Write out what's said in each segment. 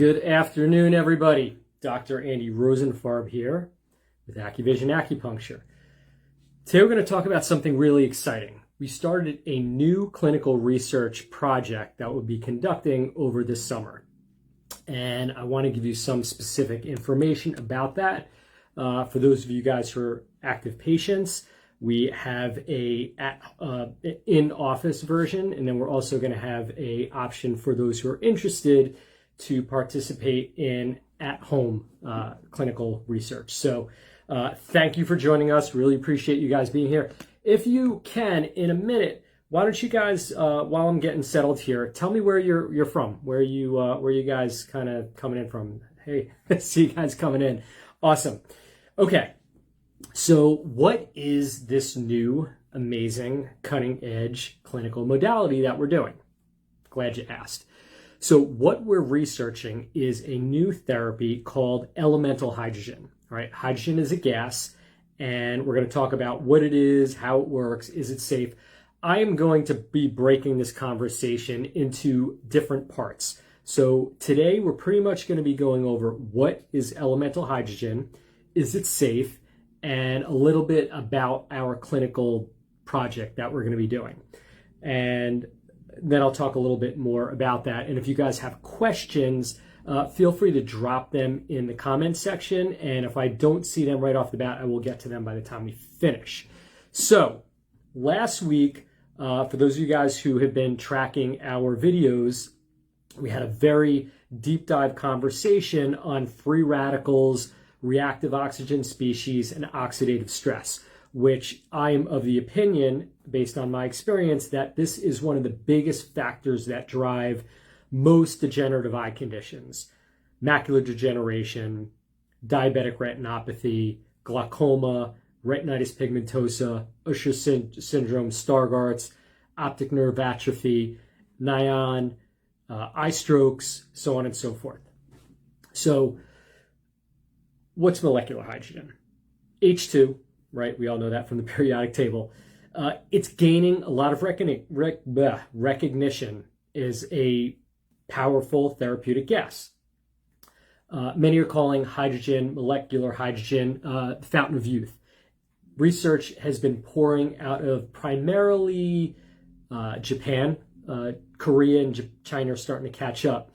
Good afternoon, everybody. Dr. Andy Rosenfarb here with AccuVision Acupuncture. Today we're going to talk about something really exciting. We started a new clinical research project that we'll be conducting over this summer. And I want to give you some specific information about that. For those of you guys who are active patients, we have a in-office version, and then we're also going to have an option for those who are interested to participate in at-home clinical research. So thank you for joining us. Really appreciate you guys being here. If you can, in a minute, why don't you guys, while I'm getting settled here, tell me where you're from, where you guys kind of coming in from. Hey, see you guys coming in. Awesome. Okay. So what is this new, amazing, cutting-edge clinical modality that we're doing? Glad you asked. So what we're researching is a new therapy called elemental hydrogen. All right, hydrogen is a gas, and we're going to talk about what it is, how it works, is it safe. I am going to be breaking this conversation into different parts. So today we're pretty much going to be going over what is elemental hydrogen, is it safe, and a little bit about our clinical project that we're going to be doing. And then I'll talk a little bit more about that. And if you guys have questions, feel free to drop them in the comment section. And if I don't see them right off the bat, I will get to them by the time we finish. So last week, for those of you guys who have been tracking our videos, we had a very deep dive conversation on free radicals, reactive oxygen species, and oxidative stress, which I am of the opinion, based on my experience, that this is one of the biggest factors that drive most degenerative eye conditions. Macular degeneration, diabetic retinopathy, glaucoma, retinitis pigmentosa, Usher Syndrome, Stargardt's, optic nerve atrophy, NAION, eye strokes, so on and so forth. So what's molecular hydrogen? H2, right? We all know that from the periodic table. It's gaining a lot of recognition as a powerful therapeutic gas. Many are calling hydrogen, molecular hydrogen, the fountain of youth. Research has been pouring out of primarily Japan. Korea and China are starting to catch up.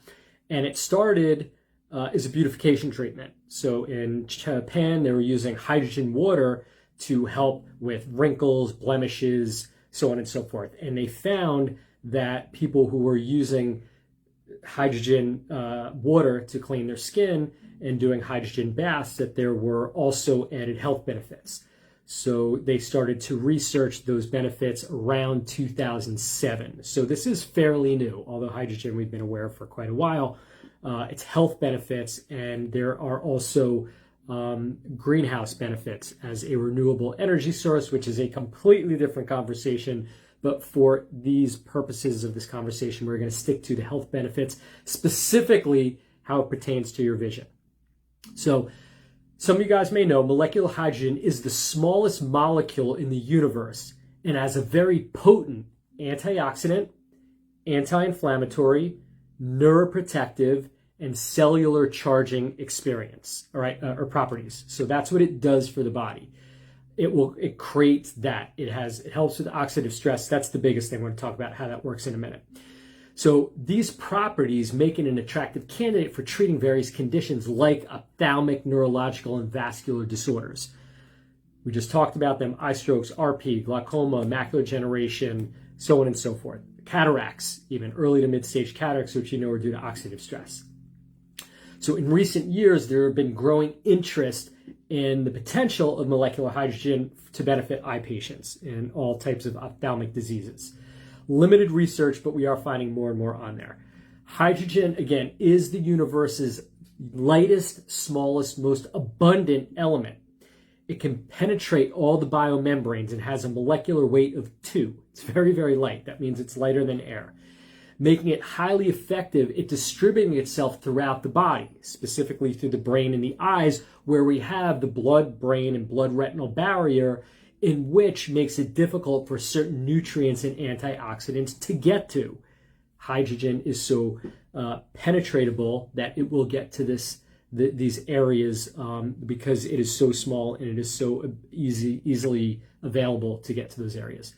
And it started as a beautification treatment. So in Japan, they were using hydrogen water to help with wrinkles, blemishes, so on and so forth. And they found that people who were using hydrogen water to clean their skin and doing hydrogen baths, that there were also added health benefits. So they started to research those benefits around 2007. So this is fairly new, although hydrogen we've been aware of for quite a while. It's health benefits, and there are also greenhouse benefits as a renewable energy source, which is a completely different conversation. But for these purposes of this conversation, we're going to stick to the health benefits, specifically how it pertains to your vision. So some of you guys may know molecular hydrogen is the smallest molecule in the universe and has a very potent antioxidant, anti-inflammatory, neuroprotective, and cellular charging experience, all right, or properties. So that's what it does for the body. It creates that. It helps with oxidative stress. That's the biggest thing. We're going to talk about how that works in a minute. So these properties make it an attractive candidate for treating various conditions like ophthalmic, neurological, and vascular disorders. We just talked about them: eye strokes, RP, glaucoma, macular degeneration, so on and so forth. Cataracts, even early to mid-stage cataracts, which you know are due to oxidative stress. So in recent years, there have been growing interest in the potential of molecular hydrogen to benefit eye patients in all types of ophthalmic diseases. Limited research, but we are finding more and more on there. Hydrogen, again, is the universe's lightest, smallest, most abundant element. It can penetrate all the biomembranes and has a molecular weight of 2. It's very, very light. That means it's lighter than air, making it highly effective at distributing itself throughout the body, specifically through the brain and the eyes, where we have the blood-brain and blood-retinal barrier, in which makes it difficult for certain nutrients and antioxidants to get to. Hydrogen is so penetratable that it will get to these areas because it is so small and it is so easily available to get to those areas.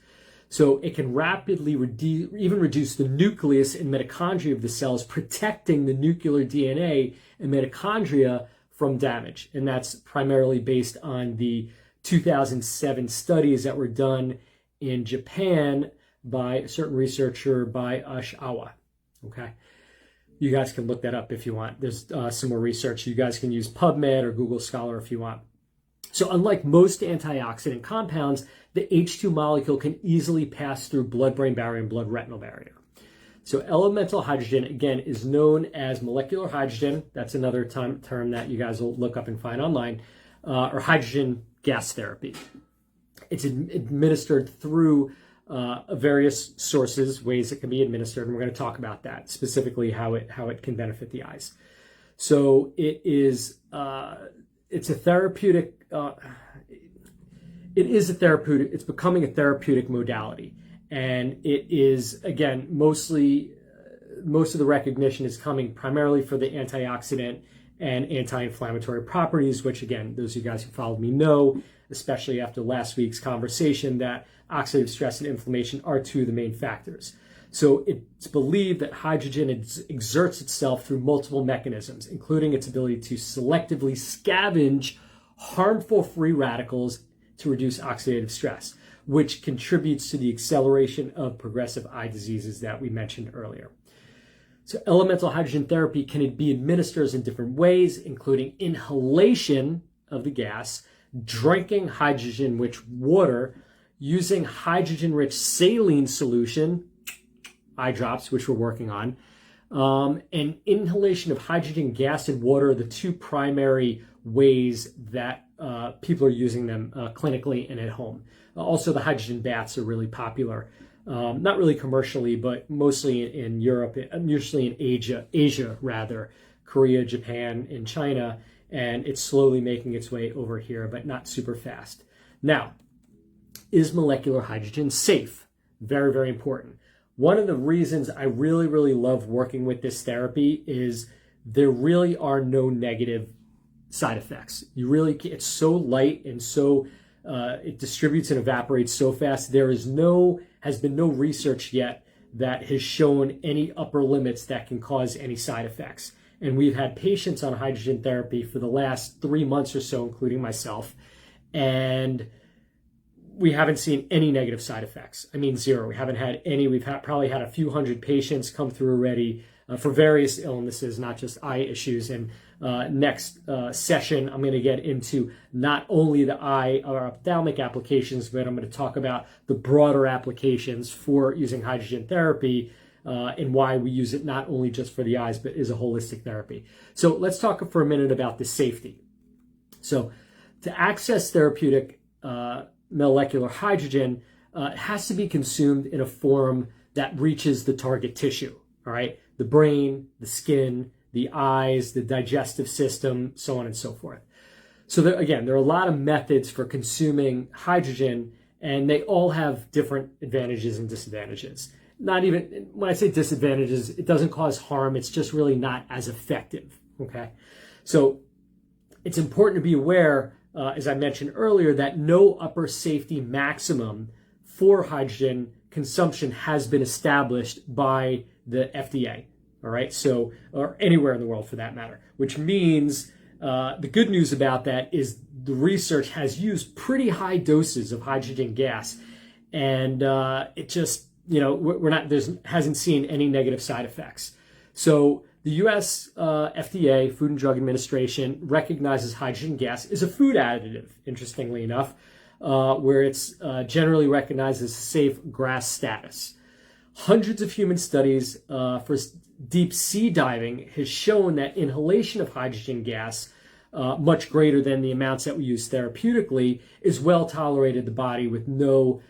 So it can rapidly even reduce the nucleus and mitochondria of the cells, protecting the nuclear DNA and mitochondria from damage. And that's primarily based on the 2007 studies that were done in Japan by a certain researcher by Usher. Okay. You guys can look that up if you want. There's some more research. You guys can use PubMed or Google Scholar if you want. So unlike most antioxidant compounds, the H2 molecule can easily pass through blood-brain barrier and blood-retinal barrier. So elemental hydrogen, again, is known as molecular hydrogen. That's another term that you guys will look up and find online, or hydrogen gas therapy. It's administered through various sources, ways it can be administered, and we're going to talk about that, specifically how it can benefit the eyes. So it is it's a therapeutic. It's becoming a therapeutic modality, and it is, again, most of the recognition is coming primarily for the antioxidant and anti-inflammatory properties, which, again, those of you guys who followed me know, especially after last week's conversation, that oxidative stress and inflammation are two of the main factors. So it's believed that hydrogen exerts itself through multiple mechanisms, including its ability to selectively scavenge harmful free radicals to reduce oxidative stress, which contributes to the acceleration of progressive eye diseases that we mentioned earlier. So elemental hydrogen therapy can be administered in different ways, including inhalation of the gas, drinking hydrogen-rich water, using hydrogen-rich saline solution, eye drops, which we're working on, and inhalation of hydrogen gas and water are the two primary ways that people are using them clinically and at home. Also, the hydrogen baths are really popular, not really commercially, but mostly in Europe, usually in Asia rather, Korea, Japan, and China, and it's slowly making its way over here, but not super fast. Now, is molecular hydrogen safe? Very, very important. One of the reasons I really, really love working with this therapy is there really are no negative side effects. It's so light and so it distributes and evaporates so fast. Has been no research yet that has shown any upper limits that can cause any side effects. And we've had patients on hydrogen therapy for the last 3 months or so, including myself, and we haven't seen any negative side effects. I mean, zero. We haven't had any. We've probably had a few hundred patients come through already for various illnesses, not just eye issues. And next session, I'm going to get into not only the eye or ophthalmic applications, but I'm going to talk about the broader applications for using hydrogen therapy and why we use it not only just for the eyes, but as a holistic therapy. So let's talk for a minute about the safety. So to access therapeutic molecular hydrogen, it has to be consumed in a form that reaches the target tissue, all right? The brain, the skin, the eyes, the digestive system, so on and so forth. So there are a lot of methods for consuming hydrogen, and they all have different advantages and disadvantages. Not even, when I say disadvantages, it doesn't cause harm, it's just really not as effective, okay? So it's important to be aware, as I mentioned earlier, that no upper safety maximum for hydrogen consumption has been established by the FDA, all right? So, or anywhere in the world for that matter, which means the good news about that is the research has used pretty high doses of hydrogen gas, and it just, hasn't seen any negative side effects. So the U.S. FDA, Food and Drug Administration, recognizes hydrogen gas as a food additive, interestingly enough, where it's generally recognized as a safe GRAS status. Hundreds of human studies for deep sea diving has shown that inhalation of hydrogen gas, much greater than the amounts that we use therapeutically, is well tolerated in the body with no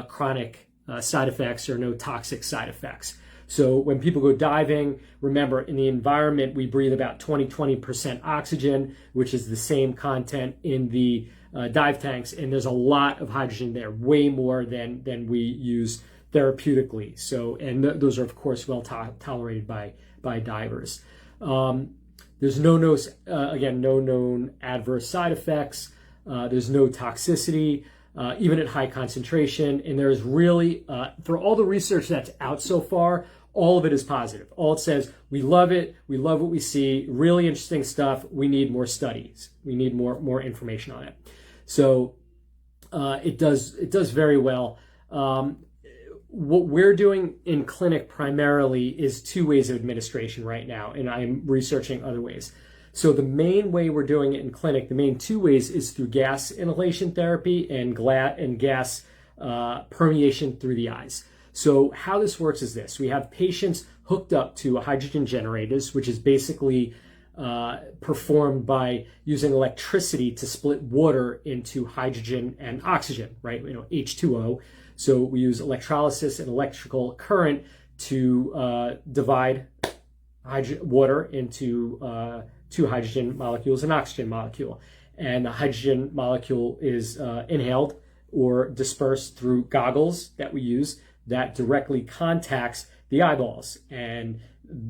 chronic side effects or no toxic side effects. So when people go diving, remember, in the environment, we breathe about 20% oxygen, which is the same content in the dive tanks, and there's a lot of hydrogen there, way more than we use therapeutically. So, and those are, of course, well tolerated by by divers. There's no known adverse side effects. There's no toxicity, even at high concentration. And there's really, for all the research that's out so far, all of it is positive. All it says, we love it. We love what we see. Really interesting stuff. We need more studies. We need more information on it. So it does very well. What we're doing in clinic primarily is 2 ways of administration right now, and I'm researching other ways. So the main way we're doing it in clinic, the main 2 ways, is through gas inhalation therapy and gas permeation through the eyes. So how this works is this. We have patients hooked up to hydrogen generators, which is basically performed by using electricity to split water into hydrogen and oxygen, right? H2O. So we use electrolysis and electrical current to divide water into 2 hydrogen molecules and oxygen molecule. And the hydrogen molecule is inhaled or dispersed through goggles that we use that directly contacts the eyeballs. And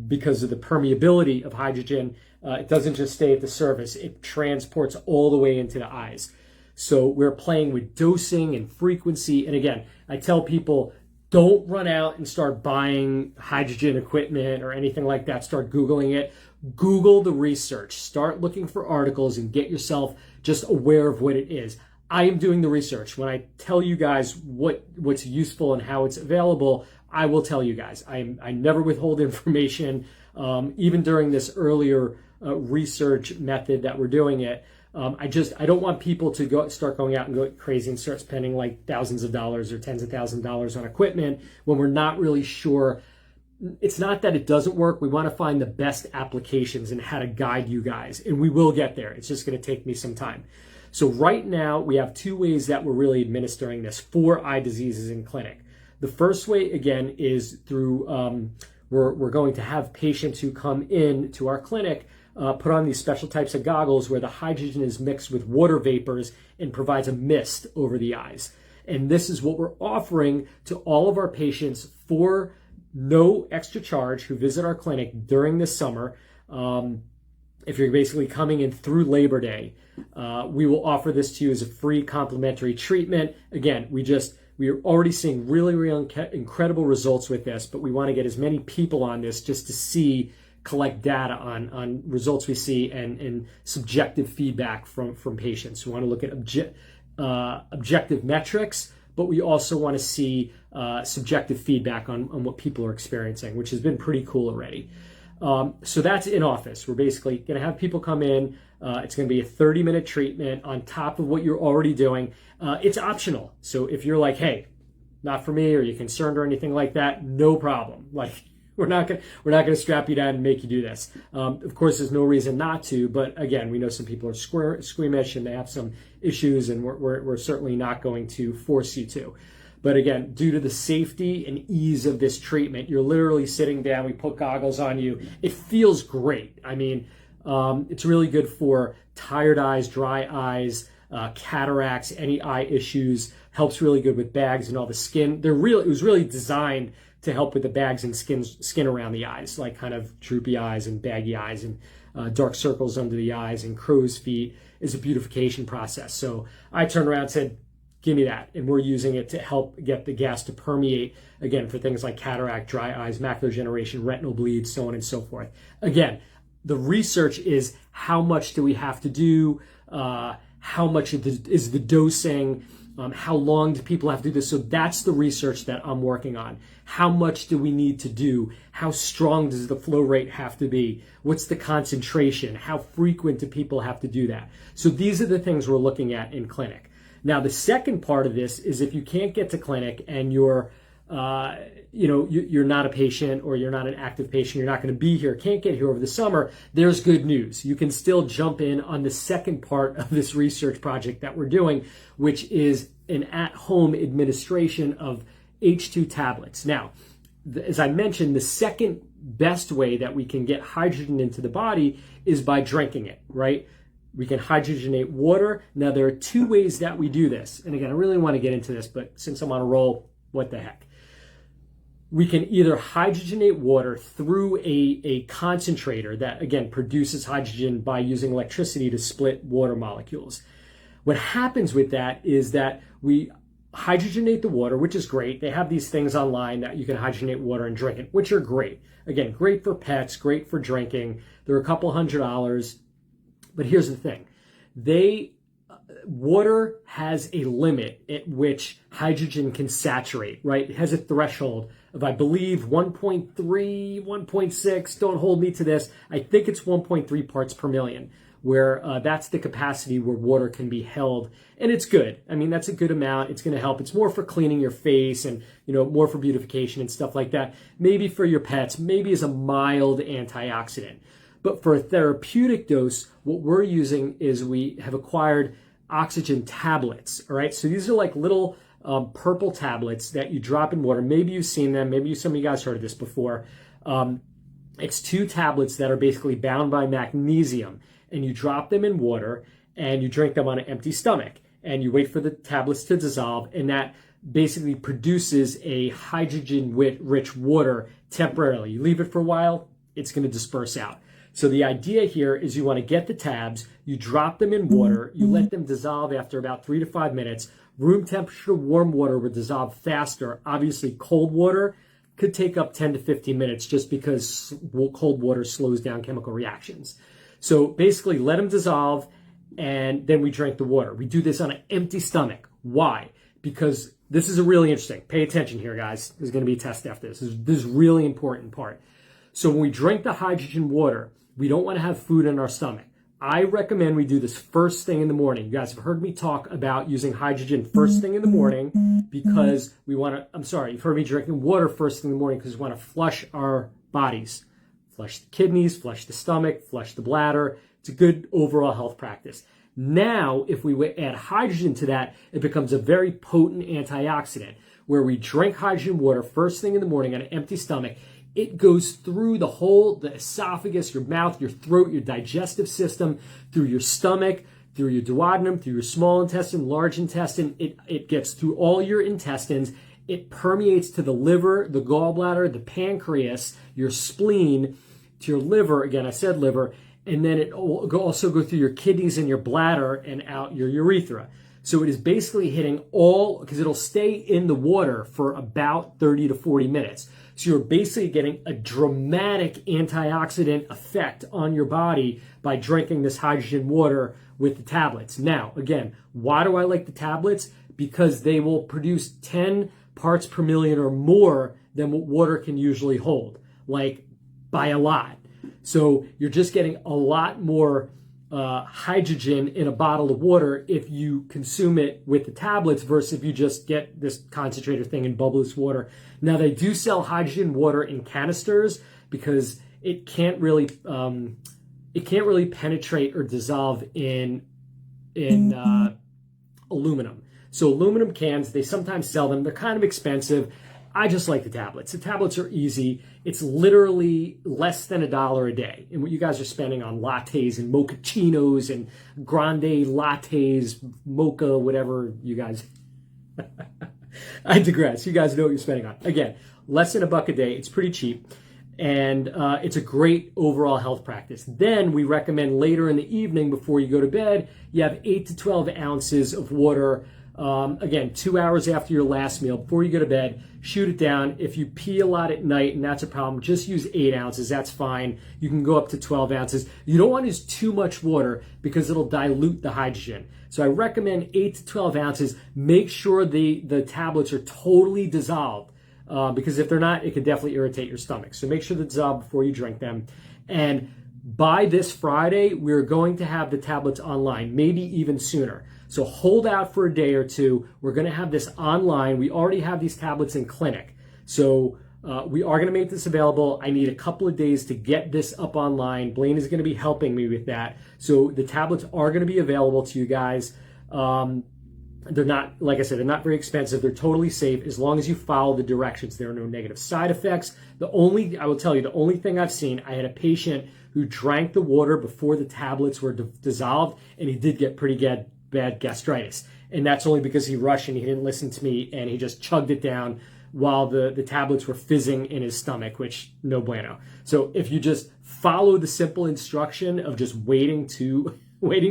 because of the permeability of hydrogen, it doesn't just stay at the surface, it transports all the way into the eyes. So we're playing with dosing and frequency. And again, I tell people, don't run out and start buying hydrogen equipment or anything like that. Start Googling it. Google the research. Start looking for articles and get yourself just aware of what it is. I am doing the research. When I tell you guys what's useful and how it's available, I will tell you guys. I never withhold information. Even during this earlier research method that we're doing it, I don't want people to start going out and go crazy and start spending like thousands of dollars or tens of thousands of dollars on equipment when we're not really sure. It's not that it doesn't work. We want to find the best applications and how to guide you guys, and we will get there. It's just going to take me some time. So right now we have 2 ways that we're really administering this for eye diseases in clinic. The first way, again, is through we're going to have patients who come in to our clinic put on these special types of goggles where the hydrogen is mixed with water vapors and provides a mist over the eyes. And this is what we're offering to all of our patients for no extra charge who visit our clinic during the summer. If you're basically coming in through Labor Day, we will offer this to you as a free complimentary treatment. Again, we are already seeing really incredible results with this, but we want to get as many people on this just to collect data on results we see and subjective feedback from patients. We want to look at objective metrics, but we also want to see subjective feedback on what people are experiencing, which has been pretty cool already. So that's in office. We're basically going to have people come in. It's going to be a 30-minute treatment on top of what you're already doing. It's optional. So if you're like, hey, not for me, or you're concerned or anything like that, no problem. Like, we're not going to strap you down and make you do this. Of course, there's no reason not to. But again, we know some people are squeamish and they have some issues, and we're certainly not going to force you to. But again, due to the safety and ease of this treatment, you're literally sitting down, we put goggles on you. It feels great. I mean, it's really good for tired eyes, dry eyes, cataracts, any eye issues. Helps really good with bags and all the skin. It was really designed to help with the bags and skin around the eyes, like kind of droopy eyes and baggy eyes and dark circles under the eyes and crow's feet. Is a beautification process. So I turned around and said, give me that. And we're using it to help get the gas to permeate, again, for things like cataract, dry eyes, macular degeneration, retinal bleeds, so on and so forth. Again, the research is how much do we have to do? How much is the dosing? How long do people have to do this? So that's the research that I'm working on. How much do we need to do? How strong does the flow rate have to be? What's the concentration? How frequent do people have to do that? So these are the things we're looking at in clinic. Now, the second part of this is if you can't get to clinic and you're not a patient or you're not an active patient, you're not going to be here, can't get here over the summer, there's good news. You can still jump in on the second part of this research project that we're doing, which is an at-home administration of H2 tablets. Now, as I mentioned, the second best way that we can get hydrogen into the body is by drinking it, right? We can hydrogenate water. Now, there are 2 ways that we do this. And again, I really want to get into this, but since I'm on a roll, what the heck? we can either hydrogenate water through a concentrator that, again, produces hydrogen by using electricity to split water molecules. What happens with that is that we hydrogenate the water, which is great. They have these things online that you can hydrogenate water and drink it, which are great. Again, great for pets, great for drinking. They're a couple $100. But here's the thing. Water has a limit at which hydrogen can saturate, right? It has a threshold of, I believe, 1.3, 1.6. Don't hold me to this. I think it's 1.3 parts per million, where that's the capacity where water can be held. And it's good. I mean, that's a good amount. It's going to help. It's more for cleaning your face and, more for beautification and stuff like that. Maybe for your pets, maybe as a mild antioxidant. But for a therapeutic dose, what we're using is we have acquired oxygen tablets, all right? So these are like little purple tablets that you drop in water. Maybe you've seen them. Maybe some of you guys heard of this before. It's 2 tablets that are basically bound by magnesium, and you drop them in water and you drink them on an empty stomach, and you wait for the tablets to dissolve, and that basically produces a hydrogen-rich water temporarily. You leave it for a while, it's going to disperse out. So the idea here is you want to get the tabs, you drop them in water, you let them dissolve after about 3 to 5 minutes. Room temperature warm water will dissolve faster. Obviously, cold water could take up 10 to 15 minutes just because cold water slows down chemical reactions. So basically, let them dissolve, and then we drink the water. We do this on an empty stomach. Why? Because this is really interesting. Pay attention here, guys. There's going to be a test after this. This is really important part. So when we drink the hydrogen water, we don't want to have food in our stomach. I recommend we do this first thing in the morning. You guys have heard me talk about using hydrogen first thing in the morning because we want to, you've heard me drinking water first thing in the morning because we want to flush our bodies. Flush the kidneys, flush the stomach, flush the bladder. It's a good overall health practice. Now, if we add hydrogen to that, it becomes a very potent antioxidant where we drink hydrogen water first thing in the morning on an empty stomach. It goes through the esophagus, your mouth, your throat, your digestive system, through your stomach, through your duodenum, through your small intestine, large intestine. It gets through all your intestines. It permeates to the liver, the gallbladder, the pancreas, your spleen, to your liver. Again, I said liver. And then it will also go through your kidneys and your bladder and out your urethra. So it is basically hitting because it'll stay in the water for about 30 to 40 minutes. So you're basically getting a dramatic antioxidant effect on your body by drinking this hydrogen water with the tablets. Now, again, why do I like the tablets? Because they will produce 10 parts per million or more than what water can usually hold, like by a lot. So you're just getting a lot more hydrogen in a bottle of water if you consume it with the tablets versus if you just get this concentrator thing in bubbleless water. Now they do sell hydrogen water in canisters because it can't really penetrate or dissolve in aluminum. So aluminum cans, they sometimes sell them. They're kind of expensive. I just like the tablets. The tablets are easy. It's literally less than $1 a day. And what you guys are spending on lattes and mochachinos and grande lattes, mocha, whatever you guys. I digress. You guys know what you're spending on. Again, less than $1 a day. It's pretty cheap. And it's a great overall health practice. Then we recommend later in the evening before you go to bed, you have 8 to 12 ounces of water. Again, 2 hours after your last meal, before you go to bed, shoot it down. If you pee a lot at night and that's a problem, just use 8 ounces. That's fine. You can go up to 12 ounces. You don't want to use too much water because it'll dilute the hydrogen. So I recommend 8 to 12 ounces. Make sure the tablets are totally dissolved because if they're not, it could definitely irritate your stomach. So make sure they're dissolved before you drink them. And by this Friday, we're going to have the tablets online, maybe even sooner. So hold out for a day or two. We're going to have this online. We already have these tablets in clinic. So we are going to make this available. I need a couple of days to get this up online. Blaine is going to be helping me with that. So the tablets are going to be available to you guys. They're not, like I said, they're not very expensive. They're totally safe as long as you follow the directions. There are no negative side effects. I will tell you, the only thing I've seen, I had a patient who drank the water before the tablets were dissolved, and he did get pretty bad gastritis. And that's only because he rushed and he didn't listen to me and he just chugged it down while the tablets were fizzing in his stomach, which no bueno. So if you just follow the simple instruction of just waiting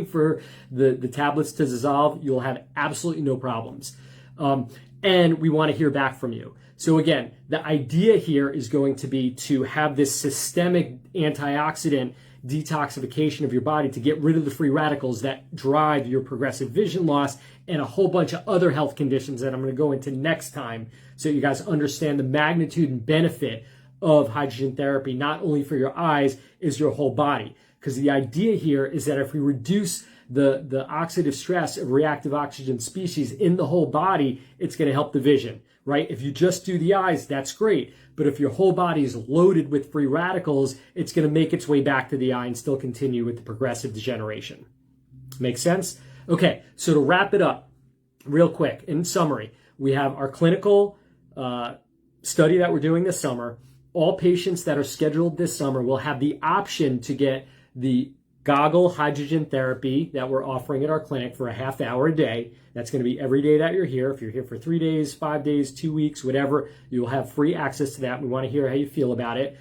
for the tablets to dissolve, you'll have absolutely no problems. And we want to hear back from you. So again, the idea here is going to be to have this systemic antioxidant detoxification of your body to get rid of the free radicals that drive your progressive vision loss and a whole bunch of other health conditions that I'm going to go into next time, so you guys understand the magnitude and benefit of hydrogen therapy, not only for your eyes, is your whole body. Because the idea here is that if we reduce the oxidative stress of reactive oxygen species in the whole body, it's going to help the vision, right? If you just do the eyes, that's great. But if your whole body is loaded with free radicals, it's going to make its way back to the eye and still continue with the progressive degeneration. Make sense? Okay, so to wrap it up real quick, in summary, we have our clinical study that we're doing this summer. All patients that are scheduled this summer will have the option to get the goggle hydrogen therapy that we're offering at our clinic for a half hour a day. That's going to be every day that you're here. If you're here for 3 days, 5 days, 2 weeks, whatever, you'll have free access to that. We want to hear how you feel about it.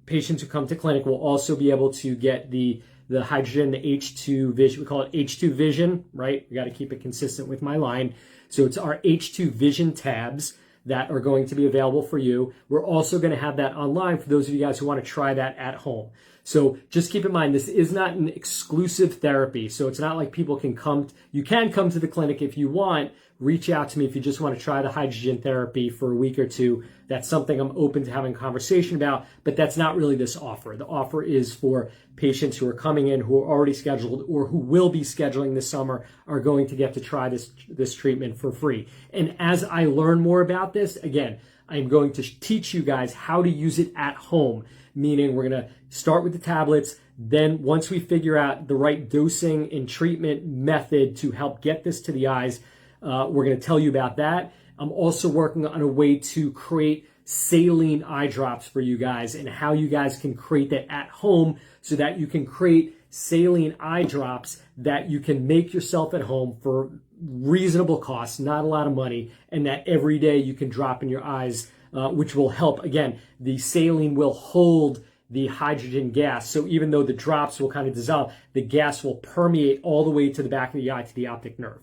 Patients who come to clinic will also be able to get the hydrogen, the H2 vision. We call it H2 vision, right? We got to keep it consistent with my line. So it's our H2 vision tabs that are going to be available for you. We're also going to have that online for those of you guys who want to try that at home. So just keep in mind, this is not an exclusive therapy. So it's not like people can come. You can come to the clinic if you want. Reach out to me if you just want to try the hydrogen therapy for a week or two. That's something I'm open to having a conversation about, but that's not really this offer. The offer is for patients who are coming in, who are already scheduled or who will be scheduling this summer, are going to get to try this treatment for free. And as I learn more about this, again, I'm going to teach you guys how to use it at home, meaning we're going to start with the tablets. Then once we figure out the right dosing and treatment method to help get this to the eyes, we're going to tell you about that. I'm also working on a way to create saline eye drops for you guys and how you guys can create that at home so that you can create saline eye drops that you can make yourself at home for reasonable costs, not a lot of money, and that every day you can drop in your eyes, which will help. Again, the saline will hold the hydrogen gas. So even though the drops will kind of dissolve, the gas will permeate all the way to the back of the eye, to the optic nerve.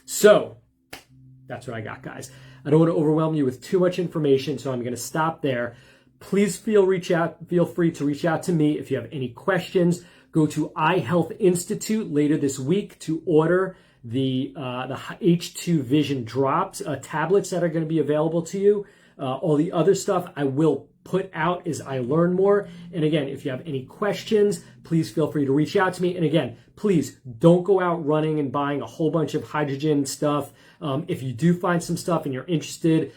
So that's what I got, guys. I don't want to overwhelm you with too much information, so I'm going to stop there. Please feel free to reach out to me if you have any questions. Go to Eye Health Institute later this week to order the H2 Vision drops, tablets that are going to be available to you. All the other stuff I will put out as I learn more. And again, if you have any questions, please feel free to reach out to me. And again, please don't go out running and buying a whole bunch of hydrogen stuff. If you do find some stuff and you're interested,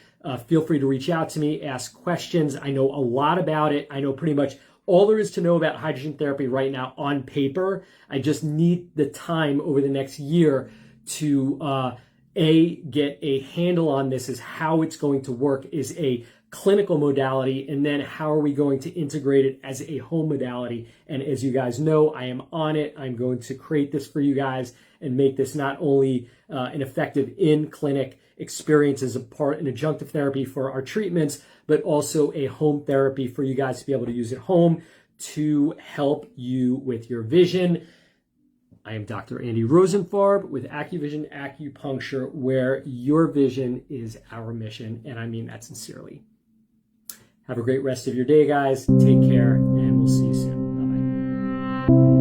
feel free to reach out to me, ask questions. I know a lot about it. I know pretty much all there is to know about hydrogen therapy right now on paper. I just need the time over the next year to get a handle on this, is how it's going to work is a clinical modality, and then how are we going to integrate it as a home modality. And as you guys know, I am on it. I'm going to create this for you guys and make this not only an effective in-clinic experience as an adjunctive therapy for our treatments, but also a home therapy for you guys to be able to use at home to help you with your vision. I am Dr. Andy Rosenfarb with AccuVision Acupuncture, where your vision is our mission, and I mean that sincerely. Have a great rest of your day, guys. Take care, and we'll see you soon. Bye-bye.